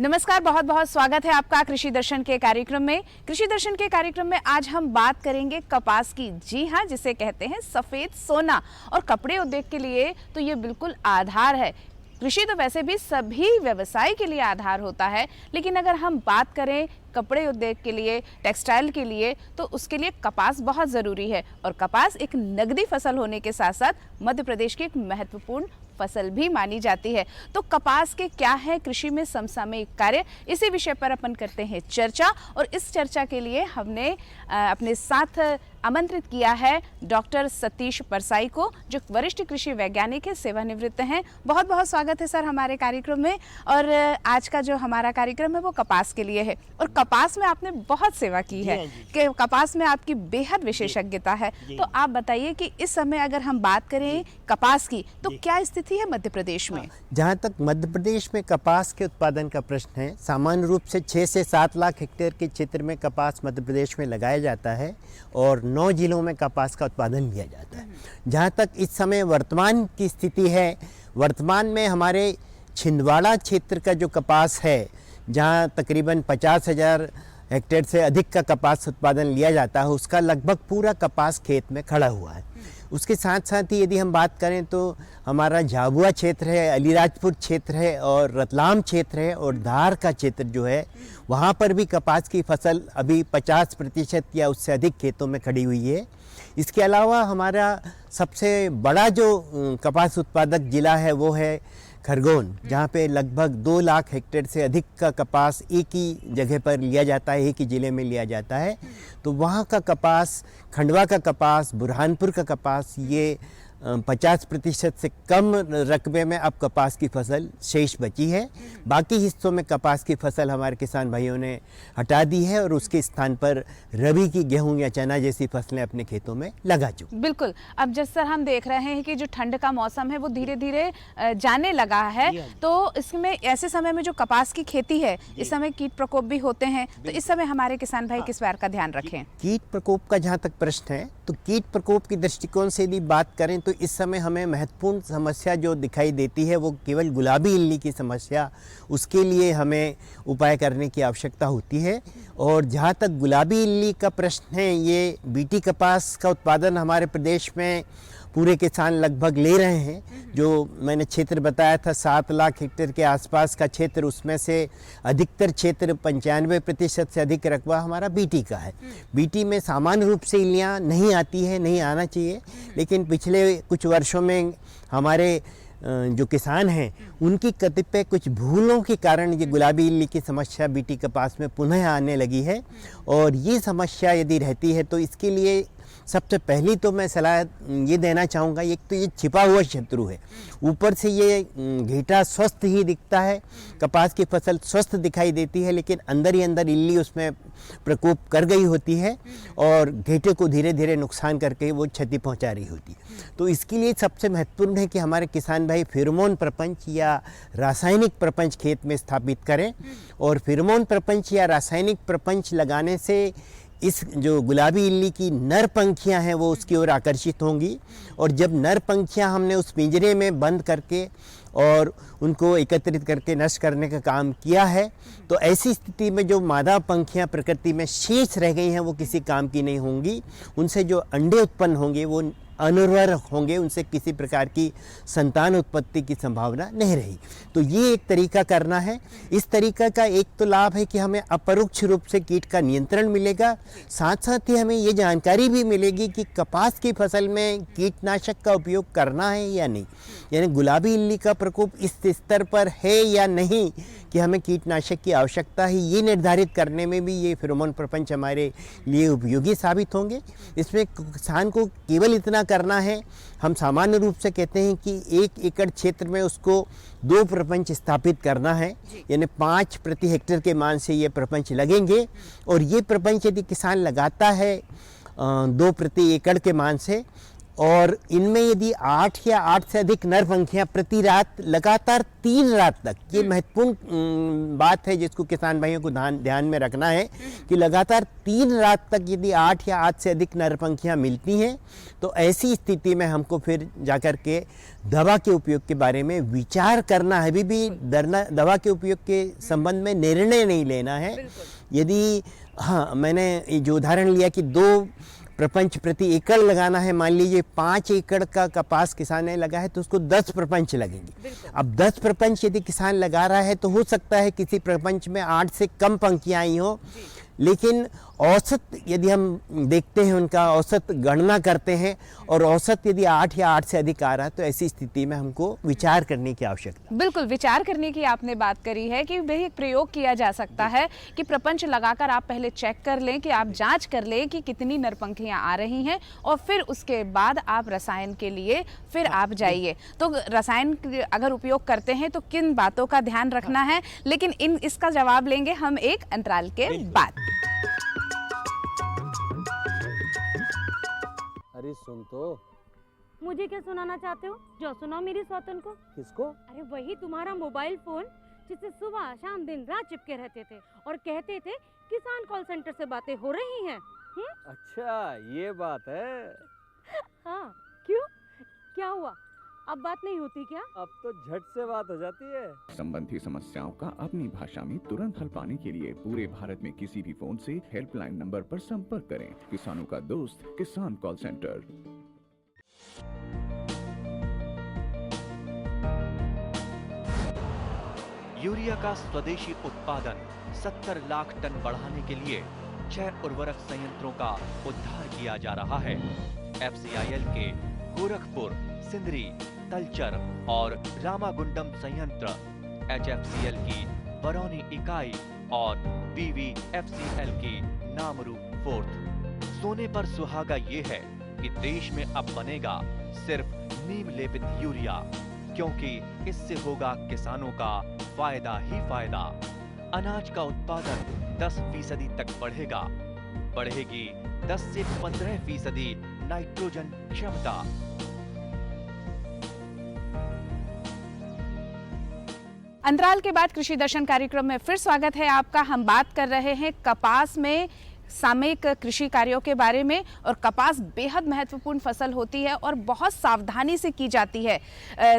नमस्कार, बहुत बहुत स्वागत है आपका कृषि दर्शन के कार्यक्रम में। कृषि दर्शन के कार्यक्रम में आज हम बात करेंगे कपास की। जी हाँ, जिसे कहते हैं सफ़ेद सोना। और कपड़े उद्योग के लिए तो ये बिल्कुल आधार है। कृषि तो वैसे भी सभी व्यवसाय के लिए आधार होता है, लेकिन अगर हम बात करें कपड़े उद्योग के लिए, टेक्सटाइल के लिए, तो उसके लिए कपास बहुत ज़रूरी है। और कपास एक नगदी फसल होने के साथ साथ मध्य प्रदेश की एक महत्वपूर्ण फसल भी मानी जाती है। तो कपास के क्या है कृषि में समसामयिक कार्य, इसी विषय पर अपन करते हैं चर्चा। और इस चर्चा के लिए हमने अपने साथ आमंत्रित किया है डॉक्टर सतीश परसाई को, जो वरिष्ठ कृषि वैज्ञानिक है, सेवानिवृत्त हैं। बहुत बहुत स्वागत है सर हमारे कार्यक्रम में। और आज का जो हमारा कार्यक्रम है वो कपास के लिए है, और कपास में आपने बहुत सेवा की है कि कपास में आपकी बेहद विशेषज्ञता है। तो आप बताइए कि इस समय अगर हम बात करें कपास की, तो क्या स्थिति है मध्य प्रदेश में? जहाँ तक मध्य प्रदेश में कपास के उत्पादन का प्रश्न है, सामान्य रूप से 6 से 7 लाख हेक्टेयर के क्षेत्र में कपास मध्य प्रदेश में लगाया जाता है और 9 जिलों में कपास का उत्पादन किया जाता है। जहाँ तक इस समय वर्तमान की स्थिति है, वर्तमान में हमारे छिंदवाड़ा क्षेत्र का जो कपास है, जहाँ तकरीबन 50,000 हेक्टेयर से अधिक का कपास उत्पादन लिया जाता है, उसका लगभग पूरा कपास खेत में खड़ा हुआ है। उसके साथ साथ ही यदि हम बात करें तो हमारा झाबुआ क्षेत्र है, अलीराजपुर क्षेत्र है और रतलाम क्षेत्र है और धार का क्षेत्र जो है, वहाँ पर भी कपास की फसल अभी 50% या उससे अधिक खेतों में खड़ी हुई है। इसके अलावा हमारा सबसे बड़ा जो कपास उत्पादक जिला है वो है खरगोन, जहाँ पे लगभग 2 लाख हेक्टेयर से अधिक का कपास एक ही जगह पर लिया जाता है, एक ही ज़िले में लिया जाता है। तो वहाँ का कपास, खंडवा का कपास, बुरहानपुर का कपास, ये 50% से कम रकबे में अब कपास की फसल शेष बची है। बाकी हिस्सों में कपास की फसल हमारे किसान भाइयों ने हटा दी है और उसके स्थान पर रबी की गेहूं या चना जैसी फसलें अपने खेतों में लगा चुके। बिल्कुल। अब जिस तरह हम देख रहे हैं कि जो ठंड का मौसम है वो धीरे धीरे जाने लगा है, तो इसमें ऐसे समय में जो कपास की खेती है, इस समय कीट प्रकोप भी होते हैं, तो इस समय हमारे किसान भाई किस बार का ध्यान रखें? कीट प्रकोप का जहाँ तक प्रश्न है, तो कीट प्रकोप के दृष्टिकोण से यदि बात करें तो इस समय हमें महत्वपूर्ण समस्या जो दिखाई देती है वो केवल गुलाबी इल्ली की समस्या, उसके लिए हमें उपाय करने की आवश्यकता होती है। और जहाँ तक गुलाबी इल्ली का प्रश्न है, ये बीटी कपास का उत्पादन हमारे प्रदेश में पूरे किसान लगभग ले रहे हैं। जो मैंने क्षेत्र बताया था 7 लाख हेक्टेयर के आसपास का क्षेत्र, उसमें से अधिकतर क्षेत्र 95% से अधिक रकबा हमारा बीटी का है। बीटी में सामान्य रूप से इल्लियाँ नहीं आती है, नहीं आना चाहिए, लेकिन पिछले कुछ वर्षों में हमारे जो किसान हैं उनकी कतिपय कुछ भूलों के कारण ये गुलाबी इल्ली की समस्या बीटी कपास में पुनः आने लगी है। और ये समस्या यदि रहती है तो इसके लिए सबसे पहली तो मैं सलाह ये देना चाहूँगा, एक तो ये छिपा हुआ शत्रु है। ऊपर से ये घेटा स्वस्थ ही दिखता है, कपास की फसल स्वस्थ दिखाई देती है, लेकिन अंदर ही अंदर इल्ली उसमें प्रकोप कर गई होती है और घेटे को धीरे धीरे नुकसान करके वो क्षति पहुंचा रही होती है। तो इसके लिए सबसे महत्वपूर्ण है कि हमारे किसान भाई फेरोमोन प्रपंच या रासायनिक प्रपंच खेत में स्थापित करें। और फेरोमोन प्रपंच या रासायनिक प्रपंच लगाने से इस जो गुलाबी इल्ली की नर पंखियां हैं वो उसकी ओर आकर्षित होंगी, और जब नर पंखियां हमने उस पिंजरे में बंद करके और उनको एकत्रित करके नष्ट करने का काम किया है, तो ऐसी स्थिति में जो मादा पंखियां प्रकृति में शेष रह गई हैं वो किसी काम की नहीं होंगी। उनसे जो अंडे उत्पन्न होंगे वो अनुर्वर होंगे, उनसे किसी प्रकार की संतान उत्पत्ति की संभावना नहीं रही। तो ये एक तरीका करना है। इस तरीका का एक तो लाभ है कि हमें अपरोक्ष रूप से कीट का नियंत्रण मिलेगा, साथ साथ ही हमें ये जानकारी भी मिलेगी कि कपास की फसल में कीटनाशक का उपयोग करना है या नहीं, यानी गुलाबी इल्ली का प्रकोप इस स्तर पर है या नहीं, कि हमें कीटनाशक की आवश्यकता है, ये निर्धारित करने में भी ये फेरोमोन प्रपंच हमारे लिए उपयोगी साबित होंगे। इसमें किसान को केवल इतना करना है, हम सामान्य रूप से कहते हैं कि 1 एकड़ क्षेत्र में उसको 2 प्रपंच स्थापित करना है, यानी 5 प्रति हेक्टेयर के मान से ये प्रपंच लगेंगे। और ये प्रपंच यदि किसान लगाता है 2 प्रति एकड़ के मान से, और इनमें यदि 8 या 8 से अधिक नर पंखियां प्रति रात लगातार 3 रात तक, ये महत्वपूर्ण बात है जिसको किसान भाइयों को ध्यान में रखना है कि लगातार 3 रात तक यदि 8 या 8 से अधिक नर पंखियां मिलती हैं, तो ऐसी स्थिति में हमको फिर जाकर के दवा के उपयोग के बारे में विचार करना है। अभी भी दवा के उपयोग के संबंध में निर्णय नहीं लेना है। यदि मैंने जो उदाहरण लिया कि 2 प्रपंच प्रति एकड़ लगाना है, मान लीजिए 5 एकड़ का कपास किसान ने लगा है तो उसको 10 प्रपंच लगेंगे। अब 10 प्रपंच यदि किसान लगा रहा है तो हो सकता है किसी प्रपंच में 8 से कम पंक्तियां आई हो, लेकिन औसत यदि हम देखते हैं, उनका औसत गणना करते हैं और औसत यदि 8 या 8 से अधिक आ रहा है, तो ऐसी स्थिति में हमको विचार करने की आवश्यकता। बिल्कुल, विचार करने की आपने बात करी है कि भाई एक प्रयोग किया जा सकता है कि प्रपंच लगाकर आप पहले चेक कर लें, कि आप जांच कर लें कि कितनी नरपंखियां आ रही हैं, और फिर उसके बाद आप रसायन के लिए फिर आप जाइए। तो रसायन अगर उपयोग करते हैं तो किन बातों का ध्यान रखना है, लेकिन इसका जवाब लेंगे हम एक अंतराल के बाद। अरे सुन तो। मुझे क्या सुनाना चाहते हो? जो सुनाओ मेरी सौतन को। किसको? अरे वही तुम्हारा मोबाइल फोन जिससे सुबह शाम दिन रात चिपके रहते थे और कहते थे किसान कॉल सेंटर से बातें हो रही हैं। अच्छा ये बात है। हाँ, क्यों, क्या हुआ? अब बात नहीं होती क्या? अब तो झट से बात हो जाती है। संबंधी समस्याओं का अपनी भाषा में तुरंत हल पाने के लिए पूरे भारत में किसी भी फोन से हेल्पलाइन नंबर पर संपर्क करें। किसानों का दोस्त किसान कॉल सेंटर। यूरिया का स्वदेशी उत्पादन 70 लाख टन बढ़ाने के लिए 6 उर्वरक संयंत्रों का उद्धार किया जा रहा है। FCIL के गोरखपुर, सिंदरी, तलचर और रामागुंडम संयंत्र, HFCL की बरौनी इकाई और BVFCL की नामरू फोर्थ। सोने पर सुहागा ये है कि देश में अब बनेगा सिर्फ नीम लेपित यूरिया, क्योंकि इससे होगा किसानों का फायदा ही फायदा। अनाज का उत्पादन 10% तक बढ़ेगा। बढ़ेगी 10 से 15% नाइट्रोजन क्षमता। अंतराल के बाद कृषि दर्शन कार्यक्रम में फिर स्वागत है आपका। हम बात कर रहे हैं कपास में सामयिक कृषि कार्यों के बारे में, और कपास बेहद महत्वपूर्ण फसल होती है और बहुत सावधानी से की जाती है।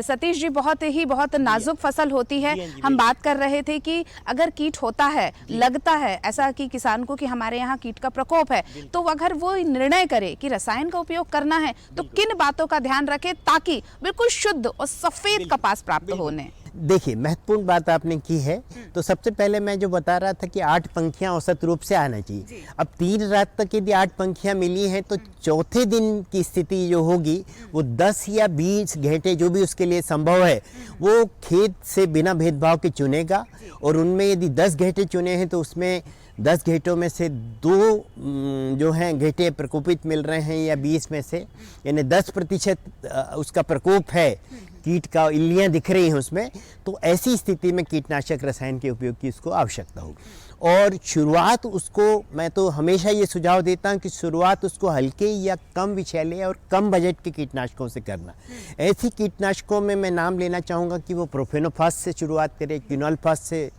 सतीश जी, बहुत नाजुक फसल होती है। हम बात कर रहे थे कि अगर कीट होता है, लगता है ऐसा कि किसान को कि हमारे यहाँ कीट का प्रकोप है, तो अगर वो निर्णय करे कि रसायन का उपयोग करना है तो किन बातों का ध्यान रखे ताकि बिल्कुल शुद्ध और सफेद कपास प्राप्त होने। देखिए, महत्वपूर्ण बात आपने की है। तो सबसे पहले मैं जो बता रहा था कि 8 पंखियां औसत रूप से आना चाहिए। अब 3 रात तक यदि 8 पंखियां मिली हैं तो चौथे दिन की स्थिति जो होगी वो 10 या 20 घेंटे जो भी उसके लिए संभव है वो खेत से बिना भेदभाव के चुनेगा। और उनमें यदि 10 घेंटे चुने हैं तो उसमें 10 घेंटों में से 2 जो हैं घेंटे प्रकोपित मिल रहे हैं, या 20 में से यानी 10% उसका प्रकोप है, कीट का इल्लियाँ दिख रही हैं उसमें, तो ऐसी स्थिति में कीटनाशक रसायन के उपयोग की उसको आवश्यकता होगी। और शुरुआत उसको, मैं तो हमेशा ये सुझाव देता हूँ कि शुरुआत उसको हल्के या कम विषैले और कम बजट के कीटनाशकों से करना। ऐसी कीटनाशकों में मैं नाम लेना चाहूँगा कि वो प्रोफेनोफास से शुरुआत करे, क्विनोलफास से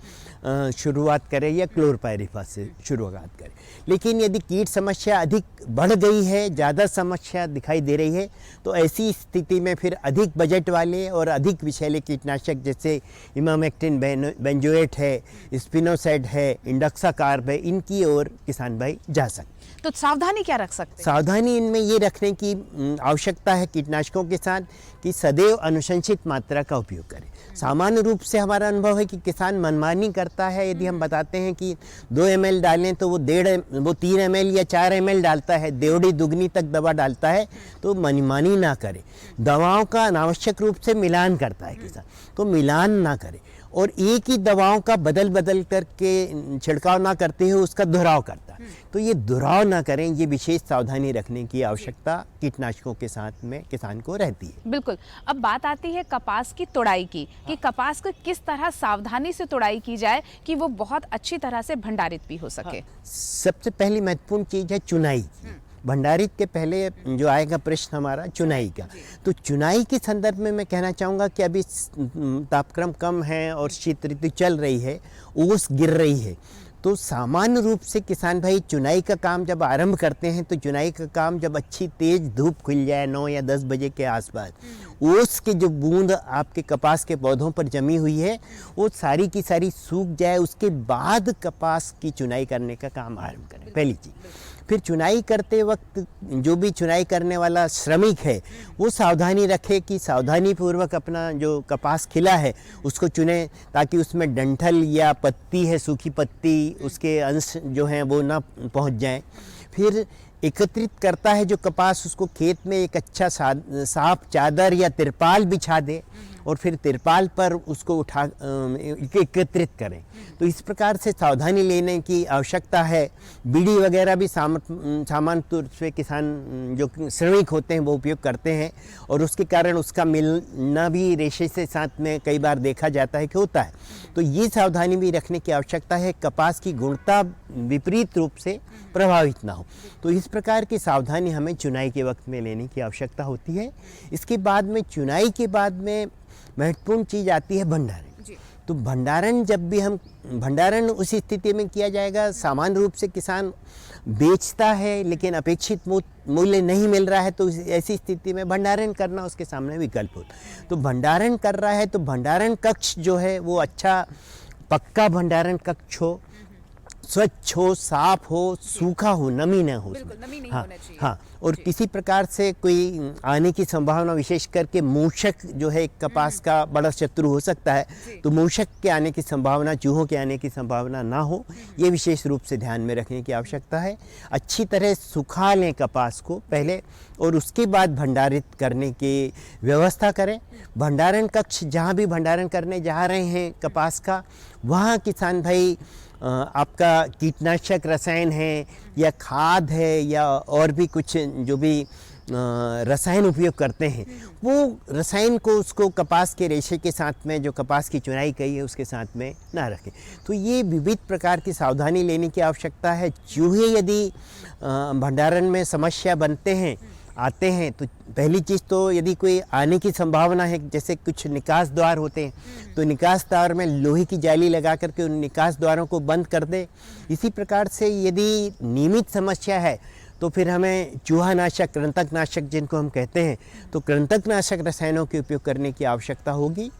शुरुआत करें या क्लोरपायरिफास से शुरुआत करें। लेकिन यदि कीट समस्या अधिक बढ़ गई है, ज़्यादा समस्या दिखाई दे रही है, तो ऐसी स्थिति में फिर अधिक बजट वाले और अधिक विषैले कीटनाशक जैसे इमामेक्टिन बेंजोएट है, स्पिनोसाइड है, इंडक्साकार्ब है, इनकी ओर किसान भाई जा सकते। तो सावधानी क्या रख सकते हैं? सावधानी इनमें ये रखने की आवश्यकता है कीटनाशकों के साथ कि सदैव अनुशंसित मात्रा का उपयोग करें। सामान्य रूप से हमारा अनुभव है कि किसान मनमानी करता है। यदि हम बताते हैं कि 2 ml डालें तो वो 3 ml या 4 ml डालता है, डेढ़ दुगनी तक दवा डालता है। तो मनमानी ना करें। दवाओं का अनावश्यक रूप से मिलान करता है किसान, तो मिलान ना करें। और एक ही दवाओं का बदल बदल करके छिड़काव ना करते हुए उसका दोहराव करता है। तो ये दोहराव ना करें, ये विशेष सावधानी रखने की आवश्यकता कीटनाशकों के साथ में किसान को रहती है। बिल्कुल। अब बात आती है कपास की तुड़ाई की, कि कपास को किस तरह सावधानी से तुड़ाई की जाए कि वो बहुत अच्छी तरह से भंडारित भी हो सके। सबसे पहली महत्वपूर्ण चीज़ है चुनाई की। भंडारित के पहले जो आएगा प्रश्न हमारा चुनाई का, तो चुनाई के संदर्भ में मैं कहना चाहूँगा कि अभी तापक्रम कम है और शीत ऋतु चल रही है, ओस गिर रही है, तो सामान्य रूप से किसान भाई चुनाई का काम जब आरंभ करते हैं तो चुनाई का काम जब अच्छी तेज धूप खुल जाए 9 या 10 बजे के आसपास, ओस की जो बूंद आपके कपास के पौधों पर जमी हुई है वो सारी की सारी सूख जाए, उसके बाद कपास की चुनाई करने का काम आरंभ करें, पहली चीज़। फिर चुनाई करते वक्त जो भी चुनाई करने वाला श्रमिक है वो सावधानी रखे कि सावधानी पूर्वक अपना जो कपास खिला है उसको चुने, ताकि उसमें डंठल या पत्ती है, सूखी पत्ती, उसके अंश जो हैं वो ना पहुंच जाएं। फिर एकत्रित करता है जो कपास, उसको खेत में एक अच्छा साफ चादर या तिरपाल बिछा दे और फिर तिरपाल पर उसको उठा एकत्रित करें। तो इस प्रकार से सावधानी लेने की आवश्यकता है। बीड़ी वगैरह भी सामान्य तौर से किसान जो श्रमिक होते हैं वो उपयोग करते हैं और उसके कारण उसका मिलना भी रेशे से साथ में कई बार देखा जाता है कि होता है। तो ये सावधानी भी रखने की आवश्यकता है, कपास की गुणवत्ता विपरीत रूप से प्रभावित ना हो। तो इस प्रकार की सावधानी हमें चुनाई के वक्त में लेने की आवश्यकता होती है। इसके बाद में चुनाई के बाद में महत्वपूर्ण चीज़ आती है भंडारण। तो भंडारण जब भी हम भंडारण उस स्थिति में किया जाएगा, सामान्य रूप से किसान बेचता है लेकिन अपेक्षित मूल्य नहीं मिल रहा है, तो ऐसी स्थिति में भंडारण करना उसके सामने विकल्प हो। तो भंडारण कर रहा है तो भंडारण कक्ष जो है वो अच्छा पक्का भंडारण कक्ष हो, स्वच्छ हो, साफ हो, सूखा हो, नमी न हो, नमी नहीं हाँ, होना चाहिए। हाँ, और किसी प्रकार से कोई आने की संभावना, विशेष करके मूषक जो है कपास का बड़ा शत्रु हो सकता है, तो मूषक के आने की संभावना, चूहों के आने की संभावना ना हो, ये विशेष रूप से ध्यान में रखने की आवश्यकता है। अच्छी तरह सुखा लें कपास को पहले और उसके बाद भंडारित करने की व्यवस्था करें। भंडारण कक्ष जहाँ भी भंडारण करने जा रहे हैं कपास का, वहाँ किसान भाई आपका कीटनाशक रसायन है या खाद है या और भी कुछ जो भी रसायन उपयोग करते हैं, वो रसायन को उसको कपास के रेशे के साथ में, जो कपास की चुनाई की है उसके साथ में ना रखें। तो ये विविध प्रकार की सावधानी लेने की आवश्यकता है। चूहे यदि भंडारण में समस्या बनते हैं, आते हैं, तो पहली चीज़ तो यदि कोई आने की संभावना है, जैसे कुछ निकास द्वार होते हैं तो निकास द्वार में लोहे की जाली लगा करके उन निकास द्वारों को बंद कर दें। इसी प्रकार से यदि नियमित समस्या है तो फिर हमें चूहानाशक, कृंतकनाशक जिनको हम कहते हैं, तो कृंतकनाशक रसायनों के उपयोग करने की आवश्यकता होगी।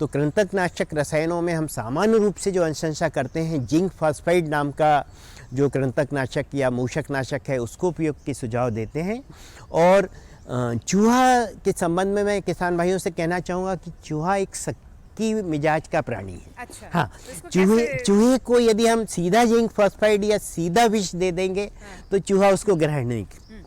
तो कृंतकनाशक रसायनों में हम सामान्य रूप से जो अनुशंसा करते हैं, जिंक फॉस्फाइड नाम का जो कृंतकनाशक या मूषकनाशक है उसको उपयोग की सुझाव देते हैं। और चूहा के संबंध में मैं किसान भाइयों से कहना चाहूँगा कि चूहा एक की मिजाज का प्राणी है। अच्छा, हाँ, तो चूहे को यदि हम सीधा जिंक फॉस्फाइड या सीधा विष दे देंगे तो चूहा उसको ग्रहण नहीं कर,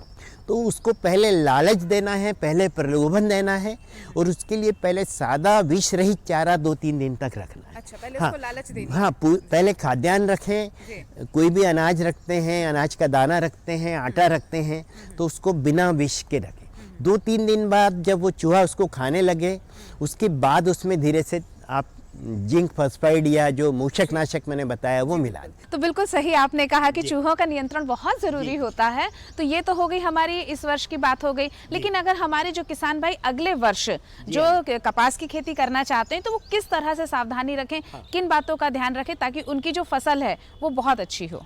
तो उसको पहले लालच देना है, पहले प्रलोभन देना है और उसके लिए पहले सादा विष रहित चारा 2-3 दिन तक रखना है। अच्छा, पहले हाँ, उसको लालच देनी है। हाँ, पहले खाद्यान्न रखें। कोई भी अनाज रखते हैं, अनाज का दाना रखते हैं, आटा रखते हैं, तो उसको बिना विष के रखें। 2-3 दिन बाद जब वो चूहा उसको खाने लगे, उसके बाद उसमें धीरे से आप जिंक फॉस्फाइड या जो मूषकनाशक मैंने बताया वो मिला दें। तो बिल्कुल सही आपने कहा कि चूहों का नियंत्रण बहुत ज़रूरी होता है। तो ये तो हो गई हमारी इस वर्ष की बात हो गई, लेकिन अगर हमारे जो किसान भाई अगले वर्ष जो कपास की खेती करना चाहते हैं तो वो किस तरह से सावधानी रखें, किन बातों का ध्यान रखें ताकि उनकी जो फसल है वो बहुत अच्छी हो।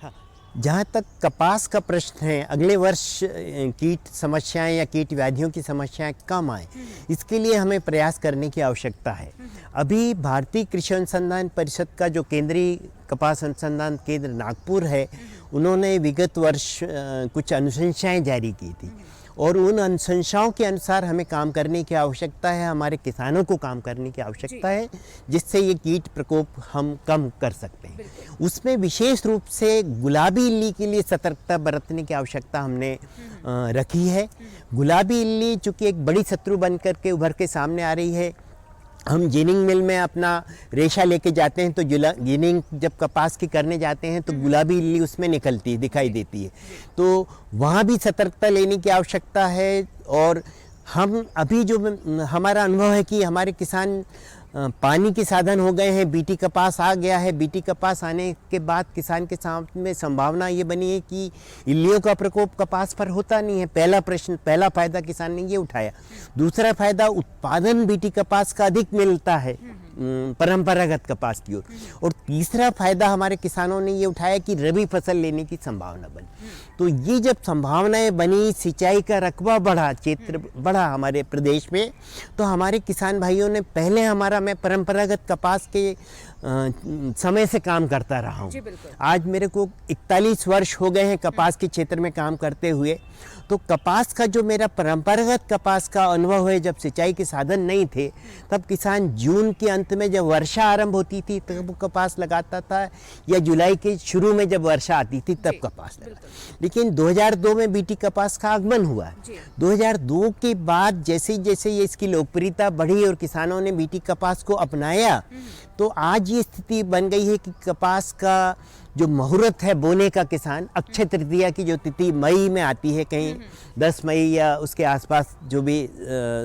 जहाँ तक कपास का प्रश्न है, अगले वर्ष कीट समस्याएं या कीट व्याधियों की समस्याएं कम आए, इसके लिए हमें प्रयास करने की आवश्यकता है। अभी भारतीय कृषि अनुसंधान परिषद का जो केंद्रीय कपास अनुसंधान केंद्र नागपुर है, उन्होंने विगत वर्ष कुछ अनुशंसाएं जारी की थी और उन अनुशंसाओं के अनुसार हमें काम करने की आवश्यकता है, हमारे किसानों को काम करने की आवश्यकता है, जिससे ये कीट प्रकोप हम कम कर सकते हैं। उसमें विशेष रूप से गुलाबी इल्ली के लिए सतर्कता बरतने की आवश्यकता हमने रखी है। गुलाबी इल्ली चूँकि एक बड़ी शत्रु बनकर के उभर के सामने आ रही है, हम जिनिंग मिल में अपना रेशा लेके जाते हैं तो जिनिंग जब कपास की करने जाते हैं तो गुलाबी इल्ली उसमें निकलती है, दिखाई देती है। तो वहाँ भी सतर्कता लेने की आवश्यकता है। और हम अभी जो हमारा अनुभव है कि हमारे किसान पानी के साधन हो गए हैं, बीटी कपास आ गया है। बीटी कपास आने के बाद किसान के सामने संभावना ये बनी है कि इल्लियों का प्रकोप कपास पर होता नहीं है। पहला फायदा किसान ने ये उठाया। दूसरा फायदा उत्पादन बीटी कपास का अधिक मिलता है परंपरागत कपास की ओर। और तीसरा फायदा हमारे किसानों ने ये उठाया कि रबी फसल लेने की संभावना बनी। तो ये जब संभावनाएं बनी, सिंचाई का रकबा बढ़ा, क्षेत्र बढ़ा हमारे प्रदेश में, तो हमारे किसान भाइयों ने पहले मैं परंपरागत कपास के समय से काम करता रहा हूँ। आज मेरे को 41 वर्ष हो गए हैं कपास के क्षेत्र में काम करते हुए। तो कपास का जो मेरा परंपरागत कपास का अनुभव है, जब सिंचाई के साधन नहीं थे तब किसान जून के अंत में जब वर्षा आरंभ होती थी तब वो कपास लगाता था, या जुलाई के शुरू में जब वर्षा आती थी तब कपास लगाता। लेकिन 2002 में बीटी कपास का आगमन हुआ। 2002 के बाद जैसे जैसे ये इसकी लोकप्रियता बढ़ी और किसानों ने बीटी कपास को अपनाया, तो आज ये स्थिति बन गई है कि कपास का जो मुहूर्त है बोने का, किसान अक्षय तृतीया की जो तिथि मई में आती है, कहीं 10 मई या उसके आसपास जो भी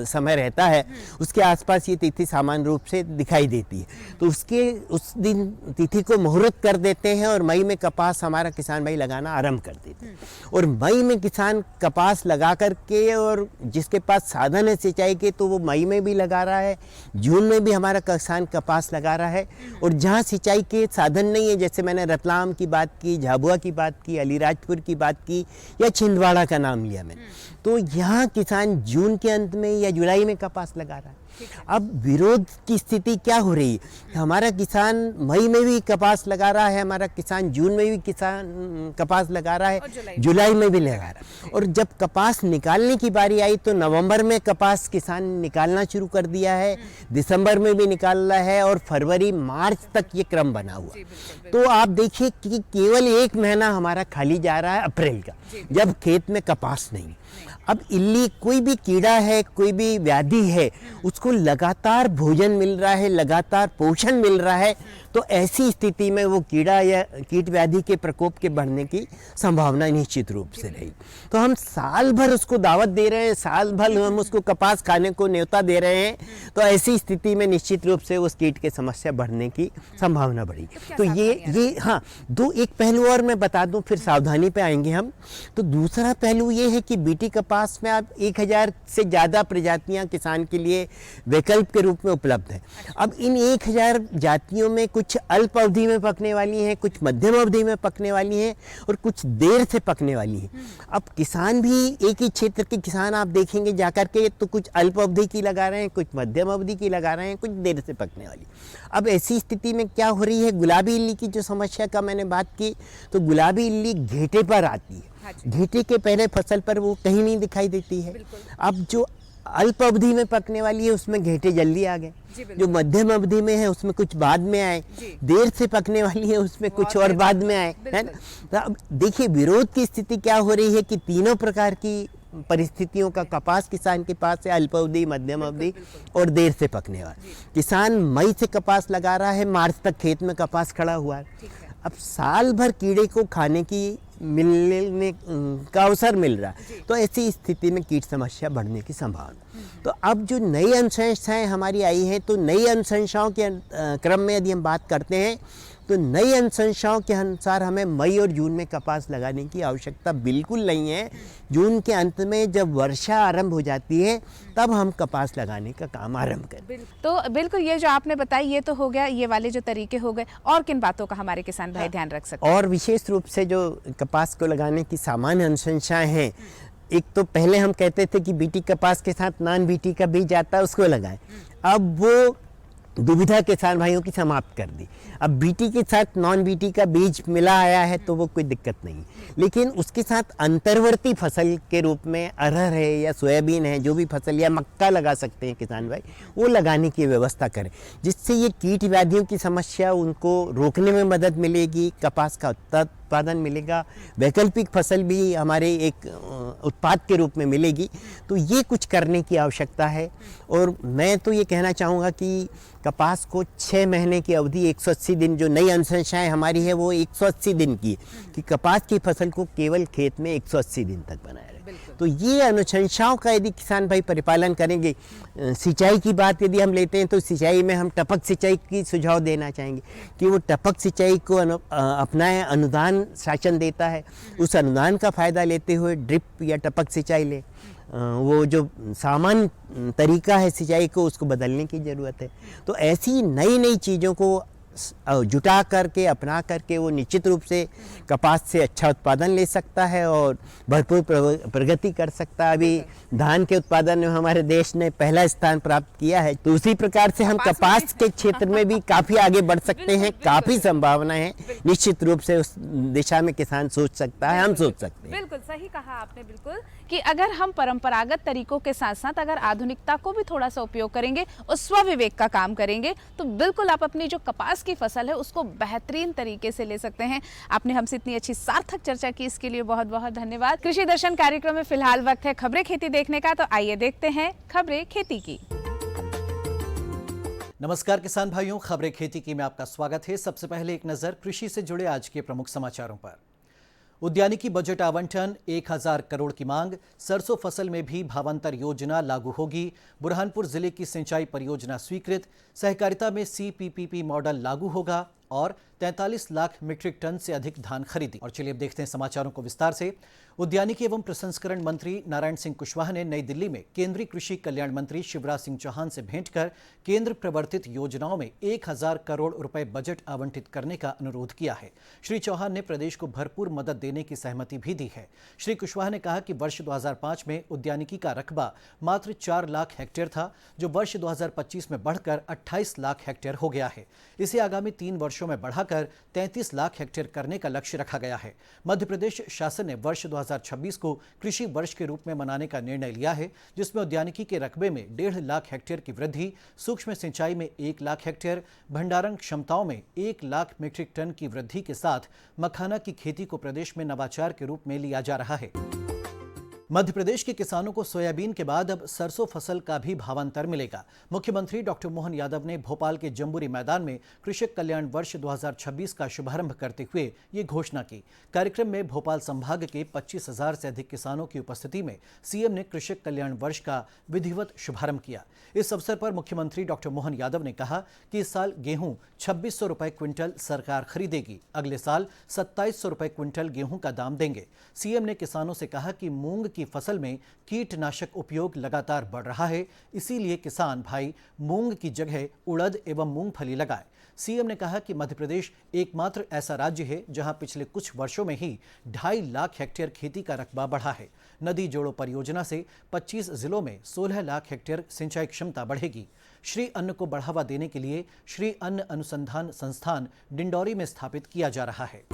समय रहता है, उसके आसपास ये तिथि सामान्य रूप से दिखाई देती है। तो उस दिन तिथि को मुहूर्त कर देते हैं और मई में कपास हमारा किसान भाई लगाना आरंभ कर देते हैं। और मई में किसान कपास लगा करके, और जिसके पास साधन है सिंचाई के, तो वो मई में भी लगा रहा है, जून में भी हमारा किसान कपास लगा रहा है। और जहाँ सिंचाई के साधन नहीं है, जैसे मैंने रतलाम की बात की, झाबुआ की बात की, अलीराजपुर की बात की, या छिंदवाड़ा का नाम लिया मैंने, तो यहाँ किसान जून के अंत में या जुलाई में कपास लगा रहा है। अब विरोध की स्थिति क्या हो रही है? हमारा किसान मई में भी कपास लगा रहा है, हमारा किसान जून में भी कपास लगा रहा है, जुलाई में भी लगा रहा है। और जब कपास निकालने की बारी आई तो नवंबर में कपास किसान निकालना शुरू कर दिया है, दिसंबर में भी निकाल रहा है, और फरवरी मार्च तक ये क्रम बना हुआ। तो आप देखिए कि केवल 1 महीना हमारा खाली जा रहा है, अप्रैल का, जब खेत में कपास नहीं। अब इल्ली, कोई भी कीड़ा है, कोई भी व्याधि है, उसको लगातार भोजन मिल रहा है, लगातार पोषण मिल रहा है। तो ऐसी स्थिति में वो कीड़ा या कीट व्याधि के प्रकोप के बढ़ने की संभावना निश्चित रूप से रही। तो हम साल भर उसको दावत दे रहे हैं, साल भर हम उसको कपास खाने को न्योता दे रहे हैं, तो ऐसी स्थिति में निश्चित रूप से उस कीट की समस्या बढ़ने की संभावना बढ़ी। तो ये हाँ, एक पहलू और मैं बता दूं, फिर सावधानी पे आएंगे हम। तो दूसरा पहलू ये है कि बीटी कपास में अब 1000 से ज़्यादा प्रजातियां किसान के लिए वैकल्प के रूप में उपलब्ध है। अब इन 1000 जातियों में कुछ अल्प अवधि में पकने वाली हैं, कुछ मध्यम अवधि में पकने वाली हैं, और कुछ देर से पकने वाली हैं। अब किसान भी, एक ही क्षेत्र के किसान आप देखेंगे जाकर के, तो कुछ अल्प अवधि की लगा रहे हैं, कुछ मध्यम अवधि की लगा रहे हैं, कुछ देर से पकने वाली। अब ऐसी स्थिति में क्या हो रही है, गुलाबी इल्ली की जो समस्या का मैंने बात की, तो गुलाबी इल्ली घेटे पर आती है। घेटे के पहले फसल पर वो कहीं नहीं दिखाई देती है। अब जो अल्प अवधि में पकने वाली है उसमें घेटे जल्दी आ गए, जो मध्यम अवधि में है उसमें कुछ बाद में आए, देर से पकने वाली है उसमें कुछ और बाद में आए, है ना। तो अब देखिए विरोध की स्थिति क्या हो रही है कि तीनों प्रकार की परिस्थितियों का कपास किसान के पास है, अल्प अवधि, मध्यम अवधि और देर से पकने वाला। किसान मई से कपास लगा रहा है, मार्च तक खेत में कपास खड़ा हुआ है। अब साल भर कीड़े को खाने की मिलने का अवसर मिल रहा है, तो ऐसी स्थिति में कीट समस्या बढ़ने की संभावना। तो अब जो नई अनुशंसाएं हमारी आई हैं, तो नई अनुशंसाओं के क्रम में यदि हम बात करते हैं, तो नई अनुशंसाओं के अनुसार हमें मई और जून में कपास लगाने की आवश्यकता बिल्कुल नहीं है। जून के अंत में जब वर्षा आरंभ हो जाती है तब हम कपास लगाने का काम आरंभ करें। तो बिल्कुल ये जो आपने बताई ये तो हो गया, ये वाले जो तरीके हो गए, और किन बातों का हमारे किसान भाई ध्यान रख सकते हैं? और विशेष रूप से जो कपास को लगाने की सामान्य अनुशंसाएं हैं, एक तो पहले हम कहते थे कि बीटी कपास के साथ नॉन बीटी का बीज आता है उसको लगाएं। अब वो दुविधा किसान भाइयों की समाप्त कर दी। अब बीटी के साथ नॉन बीटी का बीज मिला आया है तो वो कोई दिक्कत नहीं, लेकिन उसके साथ अंतर्वर्ती फसल के रूप में अरहर है या सोयाबीन है, जो भी फसल, या मक्का लगा सकते हैं किसान भाई, वो लगाने की व्यवस्था करें, जिससे ये कीट व्याधियों की समस्या उनको रोकने में मदद मिलेगी, कपास का उत्पादन मिलेगा, वैकल्पिक फसल भी हमारे एक उत्पाद के रूप में मिलेगी। तो ये कुछ करने की आवश्यकता है। और मैं तो ये कहना चाहूँगा कि कपास को 6 महीने की अवधि 180 दिन, जो नई अनुशंसाएँ हमारी है वो 180 दिन की, कि कपास की फसल को केवल खेत में 180 दिन तक बनाया रहे। तो ये अनुशंसाओं का यदि किसान भाई परिपालन करेंगे, सिंचाई की बात यदि हम लेते हैं तो सिंचाई में हम टपक सिंचाई की सुझाव देना चाहेंगे कि वो टपक सिंचाई को अपनाएं। अनुदान शासन देता है, उस अनुदान का फ़ायदा लेते हुए ड्रिप या टपक सिंचाई लें। वो जो सामान्य तरीका है सिंचाई को, उसको बदलने की ज़रूरत है। तो ऐसी नई नई चीज़ों को जुटा करके, अपना करके वो निश्चित रूप से कपास से अच्छा उत्पादन ले सकता है और भरपूर प्रगति कर सकता है। अभी धान के उत्पादन में हमारे देश ने पहला स्थान प्राप्त किया है, तो उसी प्रकार से हम कपास के क्षेत्र में भी काफ़ी आगे बढ़ सकते हैं। काफ़ी संभावना है, निश्चित रूप से उस दिशा में किसान सोच सकता है, हम सोच सकते हैं। बिल्कुल सही कहा आपने, बिल्कुल, कि अगर हम परंपरागत तरीकों के साथ साथ अगर आधुनिकता को भी थोड़ा सा उपयोग करेंगे और स्वविवेक का काम करेंगे तो बिल्कुल आप अपनी जो कपास की फसल है उसको बेहतरीन तरीके से ले सकते हैं। आपने हमसे इतनी अच्छी सार्थक चर्चा की, इसके लिए बहुत बहुत धन्यवाद। कृषि दर्शन कार्यक्रम में फिलहाल वक्त है खबरें खेती देखने का, तो आइए देखते हैं खबरें खेती की। नमस्कार किसान भाइयों, खबरें खेती की में आपका स्वागत है। सबसे पहले एक नजर कृषि से जुड़े आज के प्रमुख समाचारों पर। उद्यानिकी बजट आवंटन 1000 करोड़ की मांग, सरसों फसल में भी भावांतर योजना लागू होगी। बुरहानपुर जिले की सिंचाई परियोजना स्वीकृत, सहकारिता में CPPP मॉडल लागू होगा और 43 लाख मीट्रिक टन से अधिक धान खरीदी। और चलिए अब देखते हैं समाचारों को विस्तार से। उद्यानिकी एवं प्रसंस्करण मंत्री नारायण सिंह कुशवाहा ने नई दिल्ली में केंद्रीय कृषि कल्याण मंत्री शिवराज सिंह चौहान से भेंट कर केंद्र प्रवर्तित योजनाओं में 1000 करोड़ रुपए बजट आवंटित करने का अनुरोध किया है। श्री चौहान ने प्रदेश को भरपूर मदद देने की सहमति भी दी है। श्री कुशवाहा ने कहा कि वर्ष 2005 में उद्यानिकी का रकबा मात्र 4 लाख हेक्टेयर था, जो वर्ष 2025 में बढ़कर 28 लाख हेक्टेयर हो गया है। इसे आगामी 3 वर्षों में बढ़ाकर 33 लाख हेक्टेयर करने का लक्ष्य रखा गया है। मध्य प्रदेश शासन ने वर्ष 2026 को कृषि वर्ष के रूप में मनाने का निर्णय लिया है, जिसमें उद्यानिकी के रकबे में 1.5 लाख हेक्टेयर की वृद्धि, सूक्ष्म सिंचाई में 1 लाख हेक्टेयर, भंडारण क्षमताओं में 1 लाख मीट्रिक टन की वृद्धि के साथ मखाना की खेती को प्रदेश में नवाचार के रूप में लिया जा रहा है। मध्य प्रदेश के किसानों को सोयाबीन के बाद अब सरसों फसल का भी भावांतर मिलेगा। मुख्यमंत्री डॉक्टर मोहन यादव ने भोपाल के जम्बूरी मैदान में कृषक कल्याण वर्ष 2026 का शुभारंभ करते हुए ये घोषणा की। कार्यक्रम में भोपाल संभाग के 25,000 से अधिक किसानों की उपस्थिति में सीएम ने कृषक कल्याण वर्ष का विधिवत शुभारंभ किया। इस अवसर पर मुख्यमंत्री डॉक्टर मोहन यादव ने कहा कि इस साल गेहूं 2600 रुपए क्विंटल सरकार खरीदेगी, अगले साल 2700 रुपए क्विंटल गेहूं का दाम देंगे। सीएम ने किसानों से कहा कि मूंग की फसल में कीटनाशक उपयोग लगातार बढ़ रहा है, इसीलिए किसान भाई मूंग की जगह उड़द एवं मूंगफली लगाए। सीएम ने कहा कि मध्य प्रदेश एकमात्र ऐसा राज्य है जहां पिछले कुछ वर्षों में ही 2.5 लाख हेक्टेयर खेती का रकबा बढ़ा है। नदी जोड़ो परियोजना से 25 जिलों में 16 लाख हेक्टेयर सिंचाई क्षमता बढ़ेगी। श्री अन्न को बढ़ावा देने के लिए श्री अन्न अनुसंधान संस्थान डिंडौरी में स्थापित किया जा रहा है।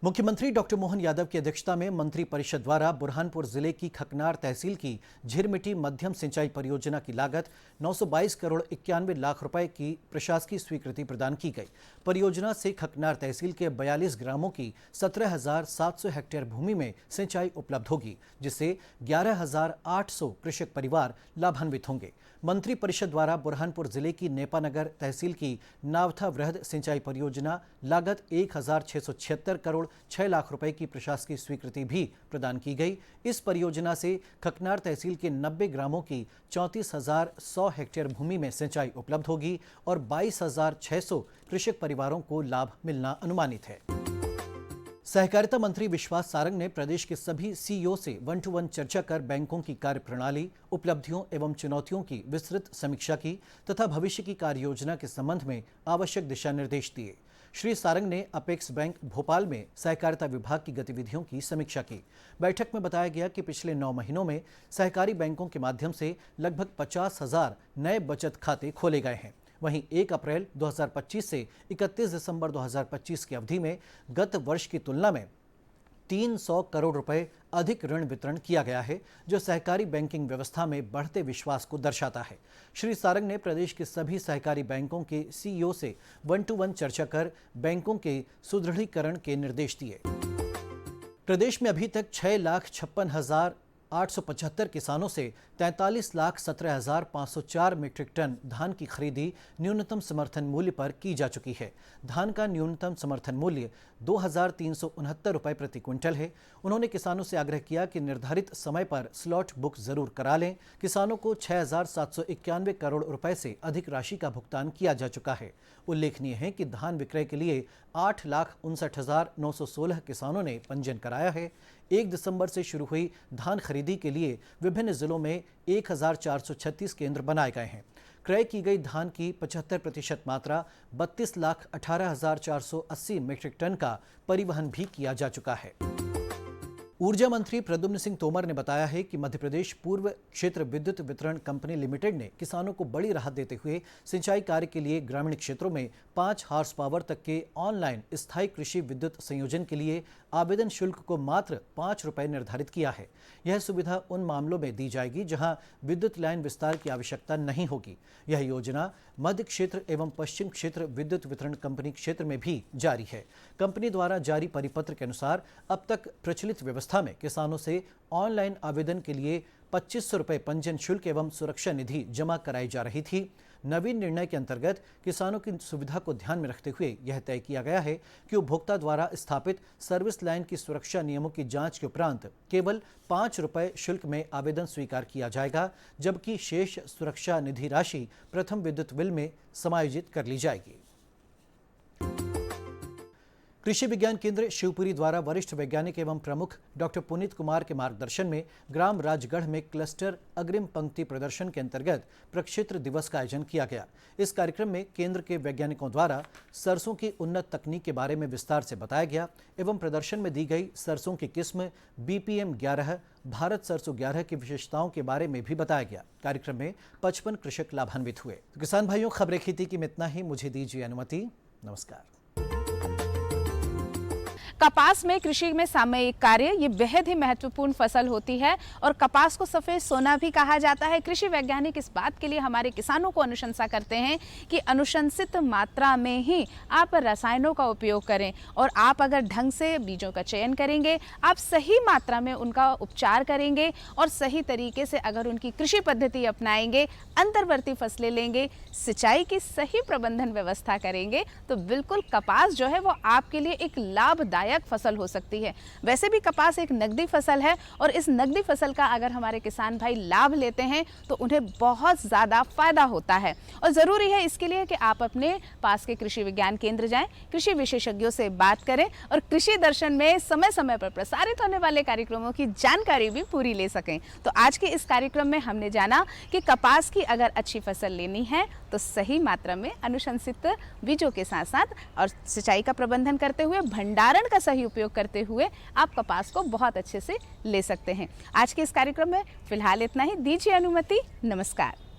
मुख्यमंत्री डॉक्टर मोहन यादव की अध्यक्षता में मंत्री परिषद द्वारा बुरहानपुर जिले की खकनार तहसील की झिरमिटी मध्यम सिंचाई परियोजना की लागत 922 करोड़ 91 लाख रुपए की प्रशासकीय स्वीकृति प्रदान की गई। परियोजना से खकनार तहसील के 42 ग्रामों की 17,700 हेक्टेयर भूमि में सिंचाई उपलब्ध होगी, जिससे 11,800 कृषक परिवार लाभान्वित होंगे। मंत्री परिषद द्वारा बुरहानपुर जिले की नेपानगर तहसील की नावथा वृहद सिंचाई परियोजना लागत 1,676 करोड़ 6 लाख रुपए की प्रशासकीय स्वीकृति भी प्रदान की गई। इस परियोजना से खकनार तहसील के 90 ग्रामों की 34,100 हेक्टेयर भूमि में सिंचाई उपलब्ध होगी और 22,600 कृषक परिवारों को लाभ मिलना अनुमानित है। सहकारिता मंत्री विश्वास सारंग ने प्रदेश के सभी सीईओ से 1-to-1 चर्चा कर बैंकों की कार्यप्रणाली, उपलब्धियों एवं चुनौतियों की विस्तृत समीक्षा की तथा भविष्य की कार्य योजना के संबंध में आवश्यक दिशा निर्देश दिए। श्री सारंग ने अपेक्स बैंक भोपाल में सहकारिता विभाग की गतिविधियों की समीक्षा की। बैठक में बताया गया कि पिछले 9 महीनों में सहकारी बैंकों के माध्यम से लगभग 50,000 नए बचत खाते खोले गए हैं। वहीं 1 अप्रैल 2025 से 31 दिसंबर 2025 की अवधि में गत वर्ष की तुलना में 300 करोड़ रुपए अधिक ऋण वितरण किया गया है, जो सहकारी बैंकिंग व्यवस्था में बढ़ते विश्वास को दर्शाता है। श्री सारंग ने प्रदेश के सभी सहकारी बैंकों के सीईओ से 1-to-1 चर्चा कर बैंकों के सुदृढ़ीकरण के निर्देश दिए। प्रदेश में अभी तक 6,56,875 किसानों से 43,17,504 मीट्रिक टन धान की खरीदी न्यूनतम समर्थन मूल्य पर की जा चुकी है। धान का न्यूनतम समर्थन मूल्य 2,369 रुपये प्रति क्विंटल है। उन्होंने किसानों से आग्रह किया कि निर्धारित समय पर स्लॉट बुक जरूर करा लें। किसानों को 6,791 करोड़ रुपए से अधिक राशि का भुगतान किया जा चुका है। उल्लेखनीय है कि धान विक्रय के लिए 8,59,916 किसानों ने पंजीयन कराया है। 1 दिसंबर से शुरू हुई धान खरीदी के लिए विभिन्न जिलों में 1,436 केंद्र बनाए गए हैं। क्रय की गई धान की 75% मात्रा 32,18,480 मीट्रिक टन का परिवहन भी किया जा चुका है। ऊर्जा मंत्री प्रद्युम्न सिंह तोमर ने बताया है कि मध्य प्रदेश पूर्व क्षेत्र विद्युत वितरण कंपनी लिमिटेड ने किसानों को बड़ी राहत देते हुए सिंचाई कार्य के लिए ग्रामीण क्षेत्रों में 5 हॉर्स पावर तक के ऑनलाइन स्थायी कृषि विद्युत संयोजन के लिए आवेदन शुल्क को मात्र 5 रुपये निर्धारित किया है। यह सुविधा उन मामलों में दी जाएगी जहां विद्युत लाइन विस्तार की आवश्यकता नहीं होगी। यह योजना मध्य क्षेत्र एवं पश्चिम क्षेत्र विद्युत वितरण कंपनी क्षेत्र में भी जारी है। कंपनी द्वारा जारी परिपत्र के अनुसार अब तक प्रचलित व्यवस्था में किसानों से ऑनलाइन आवेदन के लिए 2500 रुपये पंजीयन शुल्क एवं सुरक्षा निधि जमा कराई जा रही थी। नवीन निर्णय के अंतर्गत किसानों की सुविधा को ध्यान में रखते हुए यह तय किया गया है कि उपभोक्ता द्वारा स्थापित सर्विस लाइन की सुरक्षा नियमों की जांच के उपरांत केवल 5 रुपये शुल्क में आवेदन स्वीकार किया जाएगा, जबकि शेष सुरक्षा निधि राशि प्रथम विद्युत बिल में समायोजित कर ली जाएगी। कृषि विज्ञान केंद्र शिवपुरी द्वारा वरिष्ठ वैज्ञानिक एवं प्रमुख डॉक्टर पुनीत कुमार के मार्गदर्शन में ग्राम राजगढ़ में क्लस्टर अग्रिम पंक्ति प्रदर्शन के अंतर्गत प्रक्षेत्र दिवस का आयोजन किया गया। इस कार्यक्रम में केंद्र के वैज्ञानिकों द्वारा सरसों की उन्नत तकनीक के बारे में विस्तार से बताया गया एवं प्रदर्शन में दी गई सरसों की किस्म BPM 11 भारत सरसों 11 की विशेषताओं के बारे में भी बताया गया। कार्यक्रम में 55 कृषक लाभान्वित हुए। किसान भाइयों, खबरें खेती की में इतना ही। मुझे दीजिए अनुमति। नमस्कार। कपास में कृषि में सामयिक कार्य ये बेहद ही महत्वपूर्ण फसल होती है और कपास को सफ़ेद सोना भी कहा जाता है। कृषि वैज्ञानिक इस बात के लिए हमारे किसानों को अनुशंसा करते हैं कि अनुशंसित मात्रा में ही आप रसायनों का उपयोग करें और आप अगर ढंग से बीजों का चयन करेंगे, आप सही मात्रा में उनका उपचार करेंगे और सही तरीके से अगर उनकी कृषि पद्धति अपनाएंगे, अंतर्वर्ती फसलें लेंगे, सिंचाई की सही प्रबंधन व्यवस्था करेंगे, तो बिल्कुल कपास जो है वो आपके लिए एक लाभदायक फसल हो सकती है। वैसे भी कपास एक नकदी फसल है और इस नकदी फसल का अगर हमारे किसान भाई लाभ लेते हैं तो उन्हें बहुत ज़्यादा फायदा होता है। और ज़रूरी है इसके लिए कि आप अपने पास के कृषि विज्ञान केंद्र जाएं, कृषि विशेषज्ञों से बात करें और कृषि दर्शन में समय समय पर प्रसारित होने वाले कार्यक्रमों की जानकारी भी पूरी ले सकें। तो आज के इस कार्यक्रम में हमने जाना कि कपास की अगर अच्छी फसल लेनी है तो सही मात्रा में अनुशंसित बीजों के साथ साथ और सिंचाई का प्रबंधन करते हुए, भंडारण का सही उपयोग करते हुए आप कपास को बहुत अच्छे से ले सकते हैं। आज के इस कार्यक्रम में फिलहाल इतना ही। दीजिए अनुमति। नमस्कार।